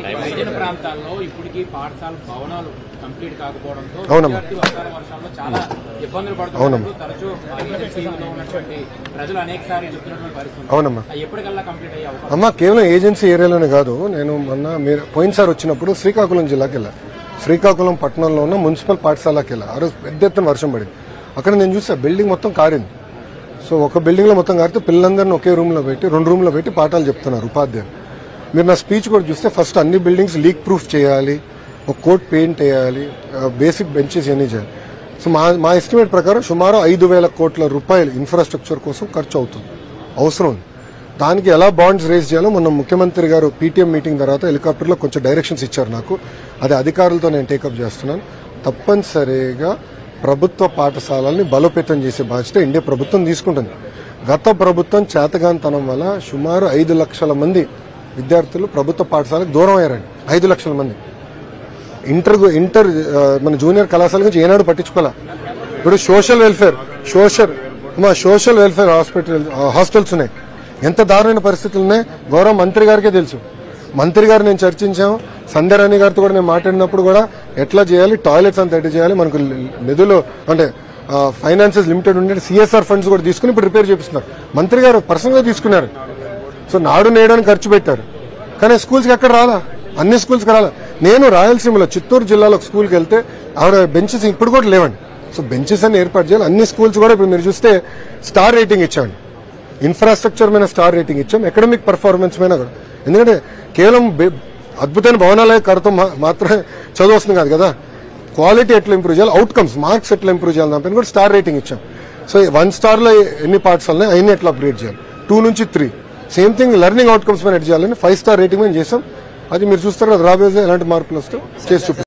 గిరిజన ప్రాంతాల్లో ఇప్పటికీ పాఠశాల భవనాలు కంప్లీట్ కాకపోవడంతో వర్షాల్లో చాలా ఇబ్బందులు పడుతున్నారు. తరచూ ఉన్నటువంటి ప్రజలు అనేకసార్లు చెప్తున్నటువంటి పరిస్థితి ఎప్పటికల్లా కంప్లీట్ అయ్యే అవకాశం? అమ్మా, కేవలం ఏజెన్సీ ఏరియాలోనే కాదు. నేను మొన్న మీరు పోయినసారి వచ్చినప్పుడు శ్రీకాకుళం జిల్లాకి వెళ్ళా. శ్రీకాకుళం పట్టణంలో ఉన్న మున్సిపల్ పాఠశాలకి వెళ్ళా. ఆ రోజు పెద్ద ఎత్తున వర్షం పడింది. అక్కడ నేను చూసా బిల్డింగ్ మొత్తం కారింది. సో ఒక బిల్డింగ్ లో మొత్తం కారితే పిల్లలందరినీ ఒకే రూమ్ లో పెట్టి 2 రూమ్లో పెట్టి పాఠాలు చెప్తున్నారు ఉపాధ్యాయులు. మీరు నా స్పీచ్ కూడా చూస్తే ఫస్ట్ అన్ని బిల్డింగ్స్ లీక్ ప్రూఫ్ చేయాలి, ఒక కోట్ పెయింట్ వేయాలి, బేసిక్ బెంచెస్ ఇవన్నీ చేయాలి. సో మా ఎస్టిమేట్ ప్రకారం సుమారు 5,000 కోట్ల రూపాయలు ఇన్ఫ్రాస్ట్రక్చర్ కోసం ఖర్చు అవుతుంది, అవసరం ఉంది. దానికి ఎలా బాండ్స్ రేజ్ చేయాలో మొన్న ముఖ్యమంత్రి గారు పీటీఎం మీటింగ్ తర్వాత హెలికాప్టర్లో కొంచెం డైరెక్షన్స్ ఇచ్చారు నాకు. అది అధికారులతో నేను టేకప్ చేస్తున్నాను. తప్పనిసరిగా ప్రభుత్వ పాఠశాలల్ని బలోపేతం చేసే బాధ్యత ఇండియా ప్రభుత్వం తీసుకుంటుంది. గత ప్రభుత్వం చేతగానితనం వల్ల సుమారు 5 లక్షల మంది విద్యార్థులు ప్రభుత్వ పాఠశాలకు దూరం అయ్యారండి. 5 లక్షల మంది. ఇంటర్ మన జూనియర్ కళాశాల గురించి ఏనాడు పట్టించుకోలే. ఇప్పుడు సోషల్ వెల్ఫేర్ హాస్టల్స్ ఉన్నాయి. ఎంత దారుణమైన పరిస్థితులు ఉన్నాయి గౌరవ మంత్రి గారికే తెలుసు. మంత్రి గారు నేను చర్చించాము, సంధ్యారాణి గారితో కూడా నేను మాట్లాడినప్పుడు కూడా ఎట్లా చేయాలి, టాయిలెట్స్ అంతా ఎట్లా చేయాలి, మనకు నిధులు అంటే ఫైనాన్సెస్ లిమిటెడ్ ఉండే సిఎస్ఆర్ ఫండ్స్ కూడా తీసుకుని ఇప్పుడు రిపేర్ చేపిస్తున్నారు. మంత్రి గారు పర్సనల్ గా తీసుకున్నారు. సో నాడు నేయడానికి ఖర్చు పెట్టారు, కానీ స్కూల్స్కి ఎక్కడ రాలా, అన్ని స్కూల్స్కి రాలా. నేను రాయలసీమలో చిత్తూరు జిల్లాలో ఒక స్కూల్కి వెళ్తే ఆవిడ బెంచెస్ ఇప్పుడు కూడా లేవండి. సో బెంచెస్ అన్ని ఏర్పాటు చేయాలి. అన్ని స్కూల్స్ కూడా ఇప్పుడు మీరు చూస్తే స్టార్ రేటింగ్ ఇచ్చామండి. ఇన్ఫ్రాస్ట్రక్చర్ మీద స్టార్ రేటింగ్ ఇచ్చాం, అకాడమిక్ పర్ఫార్మెన్స్ మీద కూడా. ఎందుకంటే కేవలం అద్భుతమైన భవనాలే కడతాం మాత్రమే చదువు వస్తుంది కాదు కదా. క్వాలిటీ ఎట్లా ఇంప్రూవ్ చేయాలి, అవుట్కమ్స్ మార్క్స్ ఎట్లా ఇంప్రూవ్ చేయాలి దానిపైన కూడా స్టార్ రేటింగ్ ఇచ్చాం. సో 1 స్టార్లో ఎన్ని పాఠశాలనే అవన్నీ ఎట్లా అప్గ్రేడ్ చేయాలి, 2 నుంచి 3. సేమ్ థింగ్ లెర్నింగ్ అవుట్కమ్స్ మీద ఎడ్ చేయాలని 5 స్టార్ రేటింగ్ మీద చేసాం. అది మీరు చూస్తారు కదా, రాబోయే ఎలాంటి మార్పులు వస్తే చేసి చూపిస్తాం.